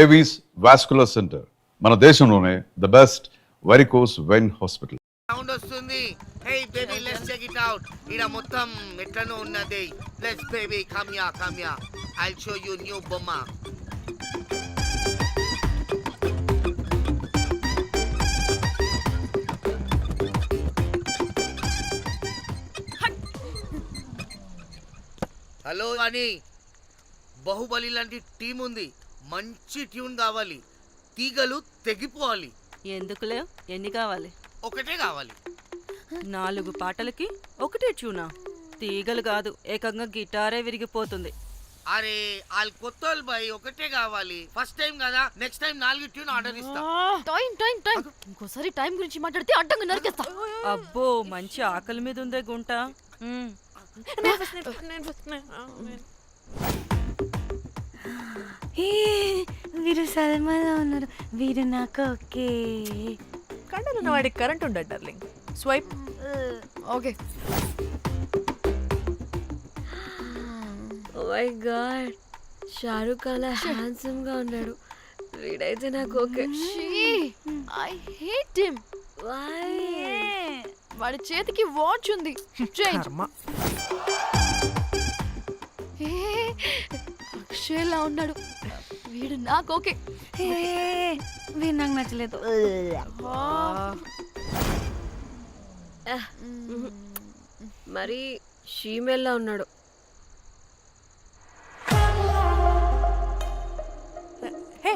Avis vascular center మన దేశంలోనే the best varicose vein hospital. Sound వస్తుంది. Hey baby let's check it out. ఇడ మొత్తం ఎట్లనో ఉన్నది. Let's baby come ya I'll show you new బొమ్మ. హలో అని బాహుబలి లాంటి టీం ఉంది. మంచి ట్యూన్ కావాలి. తీగలు తెగిపోవాలి. ఎందుకులే, ఎన్ని కావాలి? ఒకటే కావాలి. 4 పాటలకి ఒకటే ట్యూనా? తీగలు కాదు, ఏకంగా గిటారే విరిగిపోతుంది. అరే వాళ్ళు కొత్త బాయ్, ఒకటే కావాలి. ఫస్ట్ టైం కదా, నెక్స్ట్ టైం 4 ట్యూన్ ఆర్డర్ ఇస్తా. టైం ఇంకోసారి టైం గురించి మాట్లాడితే అడ్డంగా నరికేస్తా. అబ్బో, మంచి ఆకలి మీద ఉందే గుంట. వీరు సల్మాలో ఉన్నారు. వీరు నాకు ఓకే. కండలున్న వాడికి కరెంట్ ఉండదు darling. Swipe. Okay. Oh my god, Shahrukh అలా హ్యాండ్సమ్ గా ఉన్నాడు. వీడైతే నాకు okay. I hate him. Why? వాడి చేతికి వాచ్ ఉంది. చేంజ్. అక్షయ్లా ఉన్నాడు. వీడు నాకు ఓకే. వీడు నాకు నచ్చలేదు. మరి షీమేల్లా ఉన్నాడు. హే,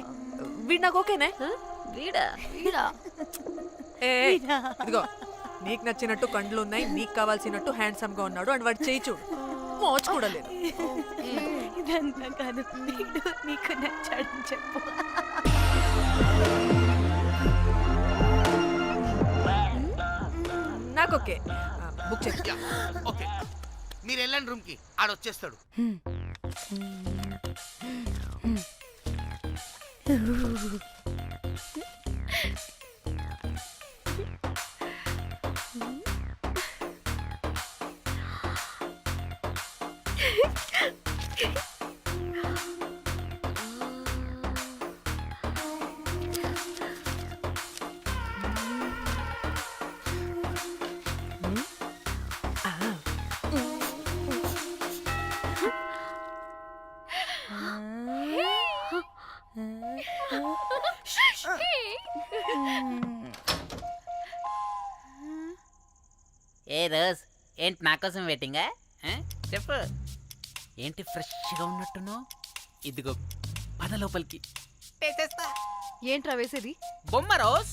వీడు నాకు ఓకేనే. వీడా? ఇదిగో, నీకు నచ్చినట్టు కండ్లు ఉన్నాయి, నీకు కావాల్సినట్టు హ్యాండ్సమ్ గా ఉన్నాడు. అండ్ వాడు చేయి చూడు, మోచు కూడా లేదు. ఇదంతా కాదు, వీడు నీకు నచ్చాడని చెప్పు. నాకు ఓకే. బుక్ చేసి. ఓకే, మీరు వెళ్ళండి రూమ్ కి, ఆడొచ్చేస్తాడు. ఏ రోజ్, ఏంటి నా కోసం వెయిటింగా? చెప్పు, ఏంటి ఫ్రెష్గా ఉన్నట్టున్నావు? ఇదిగో పద లోపలికి. ఏంట్రా వేసేది? బొమ్మ రోజ్.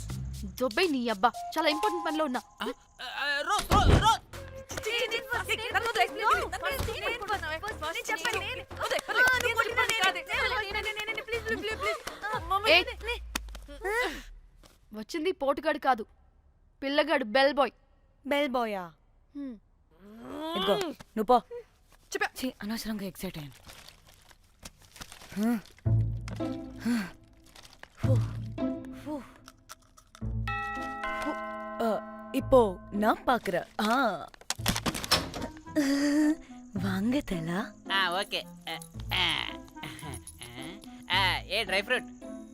దొబ్బై నీ అబ్బా, చాలా ఇంపార్టెంట్ పనిలో ఉన్నా. Rose rose rose. వచ్చింది పోటుగాడు కాదు, పిల్లగాడు. Bell boy. బెల్ బాయా? ఇదిగో నువ్వు పో. అనవసరంగా ఎక్సైట్ అయ్యాను. இப்போ நான் பாக்குறேன். வாங்கதலா? ఓకే. ఏ డ్రై ఫ్రూట్,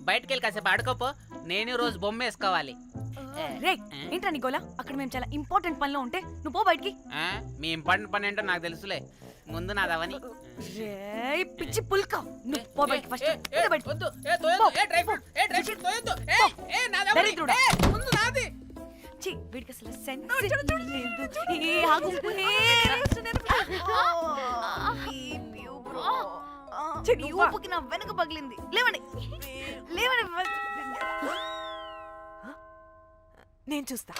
బయటకు వెళ్ళి కాసేపు ఆడుకోపో. నేను రోజు బొమ్మ వేసుకోవాలి. రే, ఏంట్రా నికోలా? అక్కడ మేము చాలా ఇంపార్టెంట్ పనిలో ఉంటే నువ్వు పో బయటికి. మీ ఇంపార్టెంట్ పని ఏంటో నాకు తెలుసులే, ముందు నాదవని. రే పిచ్చి పుల్క, నువ్వు పో బయటికి ఫస్ట్. వీడికి అసలు సెన్స్ లేదు. ఆగు. నీ ఊపుకి నా వెనక పగిలింది. లేవండి లేవండి. నేను చూస్తా.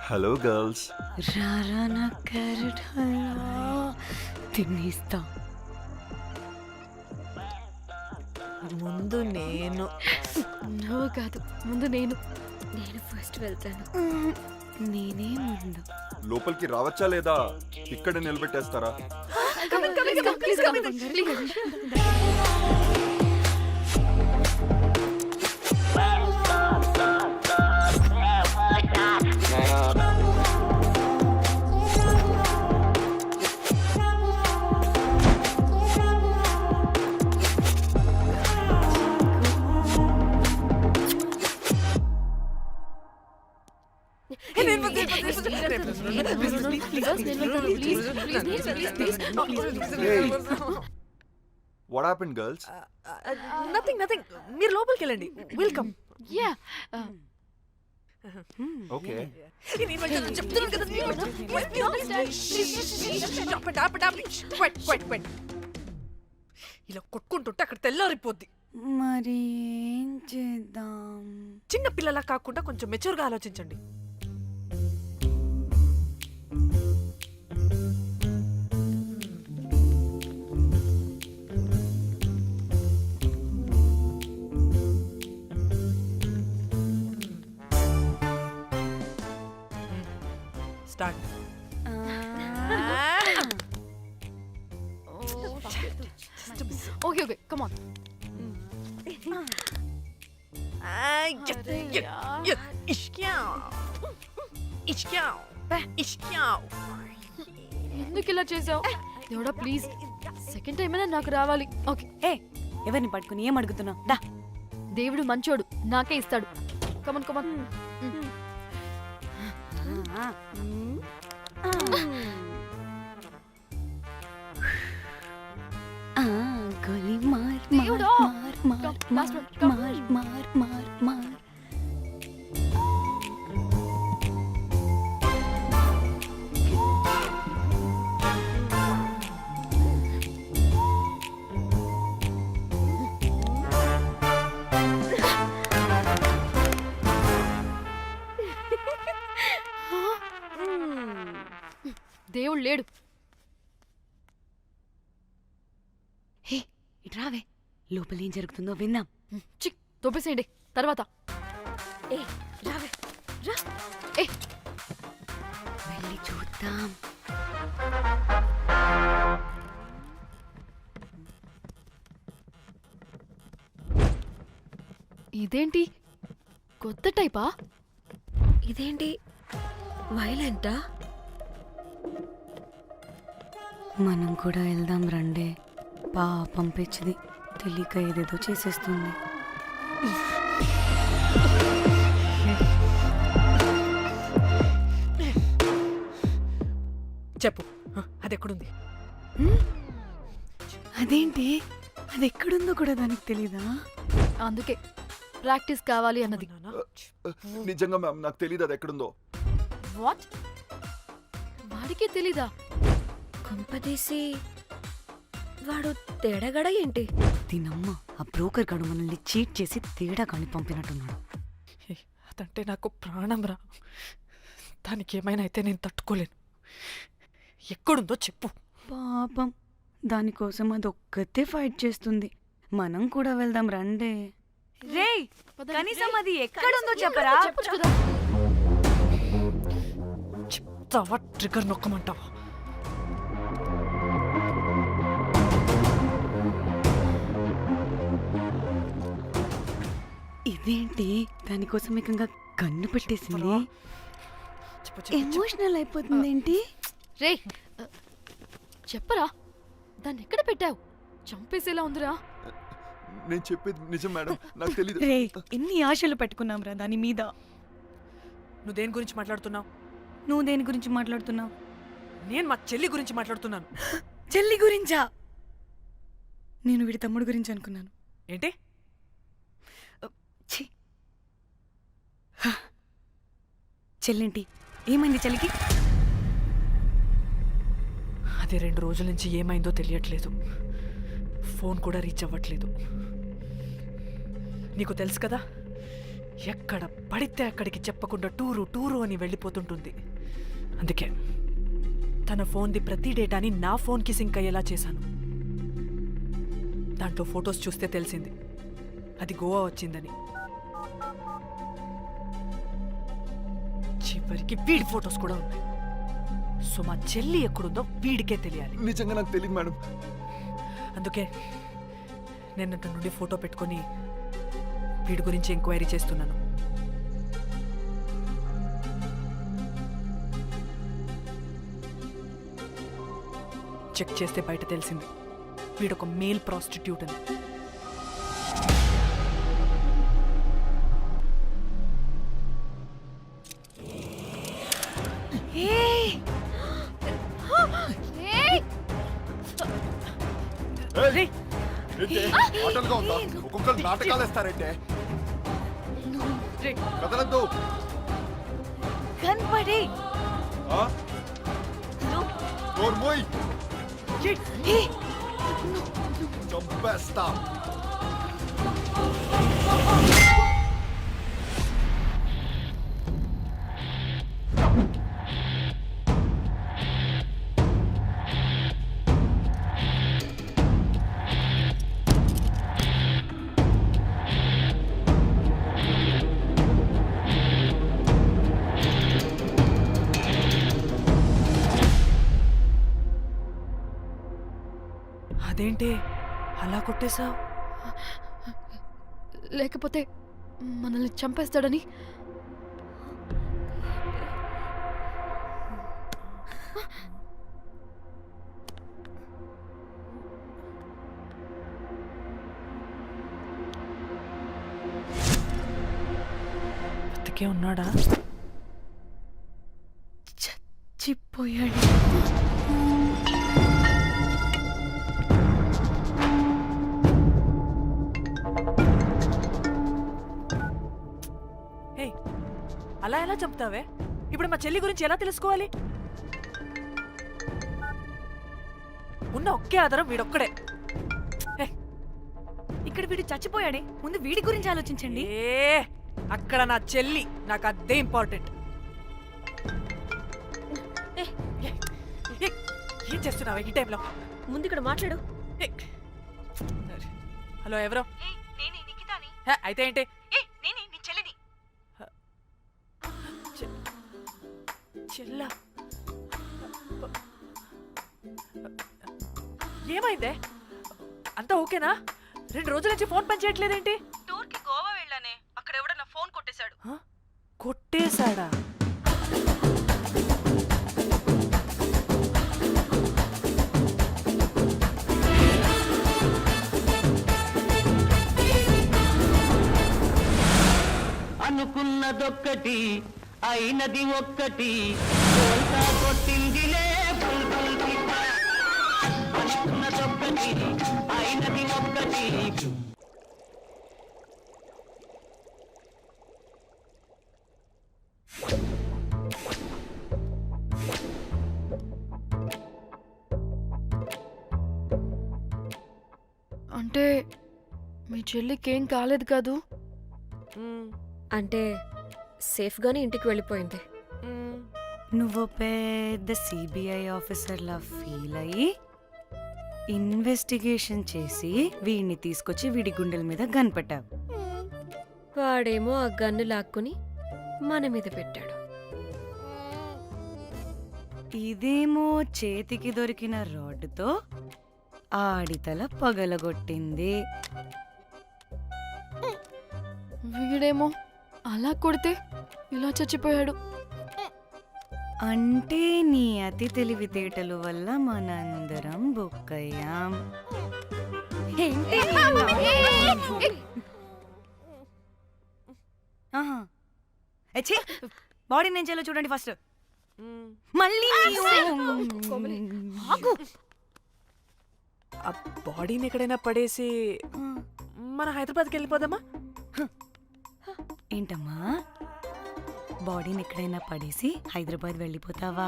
Hello girls. రారా నా క్యారెట్ హల్వా తినేస్తా. ముందు నేను. నువ్వు కాదు, ముందు నేను. నేను ఫస్ట్ వెళ్తాను. నేనే ముందు. లోపలికి రావచ్చా లేదా ఇక్కడ నిలబెట్టేస్తారా? Please come. What happen girls? Nothing nothing, మీరు లోపలికి వెళ్ళండి. వెల్కమ్. Yeah okay. చెప్తున్నాను కదా. ఇలా కొట్టుకుంటుంటే అక్కడ తెల్లారిపోద్ది. మరి ఏం చేద్దాం? చిన్న పిల్లలా కాకుండా కొంచెం మెచ్యూర్గా ఆలోచించండి. Start. Okay okay come on. ఎందుకు ఇలా చేసావు దేవుడా? ప్లీజ్ సెకండ్ టైం అయినా నాకు రావాలి. ఓకే. ఏ ఎవరిని పట్టుకుని ఏం అడుగుతున్నావు? దా. దేవుడు మంచోడు, నాకే ఇస్తాడు. Come on come on. గోలీ మార్ దేవుడా! మార్ Come, last one, come. మార్ మార్ మార్ మార్. దేవుడు లేడు. హే ఇటు రావే, లోపల ఏం జరుగుతుందో విందాం. చిక్ తోపేసేయండి తర్వాత. ఏ రావే రా. ఏ వెళ్ళి చూద్దాం. ఇదేంటి కొత్త టైపా? ఇదేంటి వైలెంటా? మనం కూడా వెళ్దాం రండే. పాపం పిచ్చిది, తెలియక ఏదేదో చేసేస్తుంది. చెప్పు, అది ఎక్కడుంది? అదేంటి, అది ఎక్కడుందో కూడా దానికి తెలీదా? అందుకే ప్రాక్టీస్ కావాలి అన్నది. నిజంగా మ్యామ్ నాకు తెలియదు అది ఎక్కడుందో. వాట్? వాడికే తెలీదా? కొంపదీసి వాడు తేడగడ ఏంటి? దీనమ్మ, ఆ బ్రోకర్ గడు మనల్ని చీట్ చేసి తేడా కాని పంపినట్టున్నాడు. అదంటే నాకు ప్రాణం రా. దానికి ఏమైనా అయితే నేను తట్టుకోలేను. ఎక్కడుందో చెప్పు. పాపం, దానికోసం అది ఒక్కతే ఫైట్ చేస్తుంది. మనం కూడా వెళ్దాం రండే. రేయ్, కనీసం అది ఎక్కడుందో చెప్పరా? చెప్పొచ్చు కదా. చెప్తావా? ట్రిగర్ నొక్కమంటావా? ఇదేంటి, దానికోసం ఏకంగా కన్ను పెట్టేసింది. చెప్పు, చెప్పు, ఎమోషనల్ అయిపోతుంది ఏంటి? రే చెప్పరా, దాన్ని ఎక్కడ పెట్టావు? చంపేసేలా ఉందిరా. నేను చెప్పేది నిజం మేడం, నాకు తెలియదు. రే, ఎన్ని ఆశలు పెట్టుకున్నాం రా దాని మీద. నువ్వు దేని గురించి మాట్లాడుతున్నావు? నువ్వు దేని గురించి మాట్లాడుతున్నావు? నేను మా చెల్లి గురించి మాట్లాడుతున్నాను. చెల్లి గురించా? నేను వీడి తమ్ముడు గురించి అనుకున్నాను. ఏంటి? ఛీ. హ. చెల్లేంటి, ఏమైంది చెల్లికి? అది 2 రోజుల నుంచి ఏమైందో తెలియట్లేదు. ఫోన్ కూడా రీచ్ అవ్వట్లేదు. నీకు తెలుసు కదా, ఎక్కడ పడితే అక్కడికి చెప్పకుండా టూరు టూరు అని వెళ్ళిపోతుంటుంది. అందుకే తన ఫోన్ది ప్రతి డేటాని నా ఫోన్కి సింక్ అయ్యేలా చేశాను. దాంట్లో ఫొటోస్ చూస్తే తెలిసింది అది గోవా వచ్చిందని. చివరికి వీడి ఫొటోస్ కూడా ఉన్నాయి. సో మా చెల్లి ఎక్కడుందో వీడికే తెలియాలి. నిజంగా నాకు తెలియదు మేడం. అందుకే నేను అటు నుండి ఫోటో పెట్టుకొని వీడి గురించి ఎంక్వైరీ చేస్తున్నాను. చెక్ చేస్తే బయట తెలిసింది వీడొక మేల్ ప్రాస్టిట్యూట్ అని. ఆటలుగా ఉందా? ఒక్కొక్కరు నాటకాలు వేస్తారంటే కదలద్దు. కనపడే నోర్మోయ్ చంపేస్తా. అదేంటి అలా కొట్టేశావు? లేకపోతే మనల్ని చంపేస్తాడని. బతికే ఉన్నాడా? చచ్చిపోయాడు. ఏయ్, అలా ఎలా చంపుతావే? ఇప్పుడు మా చెల్లి గురించి ఎలా తెలుసుకోవాలి? ఉన్న ఒకే ఆధారం వీడొక్కడే. ఏయ్, ఇక్కడ వీడు చచ్చిపోయాడే, ముందు వీడి గురించి ఆలోచించండి. అక్కడ నా చెల్లి, నాకు అదే ఇంపార్టెంట్. ఏం చేస్తున్నావు ఈ టైంలో? ముందు ఇక్కడ మాట్లాడు. హలో, ఎవరో? హే, అయితే ఏంటి? చెల్లా, ఏమైందే? అంతా ఓకేనా? 2 రోజుల నుంచి ఫోన్ పని చేయట్లేదేంటి? టూర్కి గోవా వెళ్ళానే, అక్కడ ఎవడో నా ఫోన్ కొట్టేశాడు. కొట్టేశాడా? అనుకున్నదొక్కటి అయినది ఒక్కటి కొట్టిందిలే అనుకున్నదొక్కటి అయినది ఒక్కటి. అంటే మీ చెల్లికి ఏం కాలేదు కాదు? అంటే సేఫ్గానే ఇంటికి వెళ్ళిపోయింది. నువ్వు పెద్ద సిబిఐ ఆఫీసర్లా ఫీల్ అయ్యి ఇన్వెస్టిగేషన్ చేసి వీడిని తీసుకొచ్చి వీడి గుండెల మీద కనిపెట్టావు. వాడేమో ఆ గన్ను లాక్కుని మన మీద పెట్టాడు. ఇదేమో చేతికి దొరికిన రాడ్డుతో ఆడితల పగలగొట్టింది. వీడేమో అలా కొడితే ఇలా చచ్చిపోయాడు. అంటే నీ అతి తెలివితేటల వల్ల మనందరం బొక్కయ్యాం. బాడీ నేను చేయాలో చూడండి ఫస్ట్. మళ్ళీ ఆ బాడీని ఎక్కడైనా పడేసి మన హైదరాబాద్కి వెళ్ళిపోదామా? ఏంటమ్మా, బాడీని ఎక్కడైనా పడేసి హైదరాబాద్ వెళ్ళిపోతావా?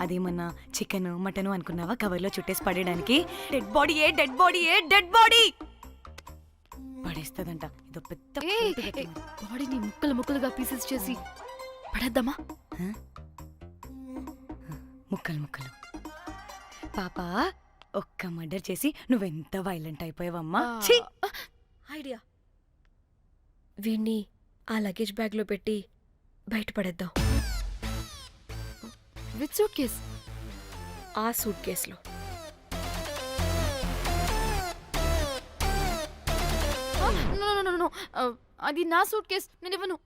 అదేమన్నా చికెన్ మటన్ అనుకున్నావా కవర్లో చుట్టేసి పడేయడానికి? డెడ్ బాడీ ఏ డెడ్ బాడీ ఏ డెడ్ బాడీ పడేస్తుందంట. ఇదో పెద్ద బాడీని ముక్కలు ముక్కలుగా పీసెస్ చేసి పడేద్దామా? ముక్కలు ముక్కలు. పాప, ఒక్క మర్డర్ చేసి నువ్వెంత వైలెంట్ అయిపోయావమ్మా. ఛీ! ఐడియా, వీణ్ణి ఆ లగేజ్ బ్యాగ్లో పెట్టి బయటపడేద్దాం. With suit case? ఆ సూట్ కేసులో. అది నా సూట్ కేస్, నేను ఇవ్వను.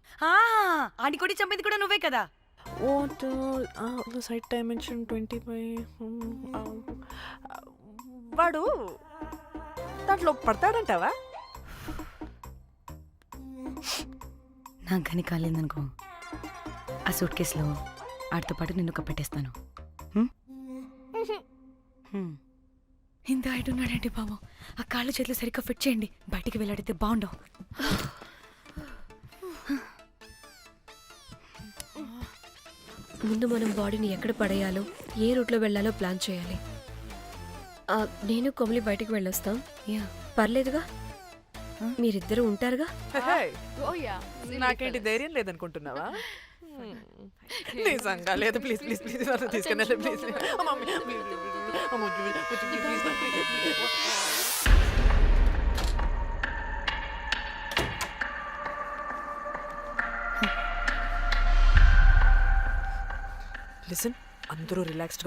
ఆడి కొట్టి చంపేది కూడా నువ్వే కదా. Site dimension 25. వాడు దాంట్లో పడతాడంటావా? నాకు కానీ కాలేదనుకో, ఆ సూట్ కేసులో ఆడితో పాటు నిన్ను కప్పెట్టేస్తాను. ఇంత హైట్ ఉన్నాడండి బాబు. ఆ కాళ్ళు చేతులు సరిగ్గా ఫిట్ చేయండి. బయటికి వెళ్ళాడితే బాగుండవు. ముందు మనం బాడీని ఎక్కడ పడేయాలో, ఏ రూట్లో వెళ్ళాలో ప్లాన్ చేయాలి. నేను కొమలి బయటికి వెళ్ళొస్తాం. యా. పర్లేదుగా, మీరిద్దరూ ఉంటారుగా. ఓ యా నాకేంటి ధైర్యం లేదనుకుంటున్నావా? నిజంగా లేదు. ప్లీజ్ ప్లీజ్ ప్లీజ్ తీసుకెళ్ళండి ప్లీజ్. లిసన్, అందరూ రిలాక్స్డ్గా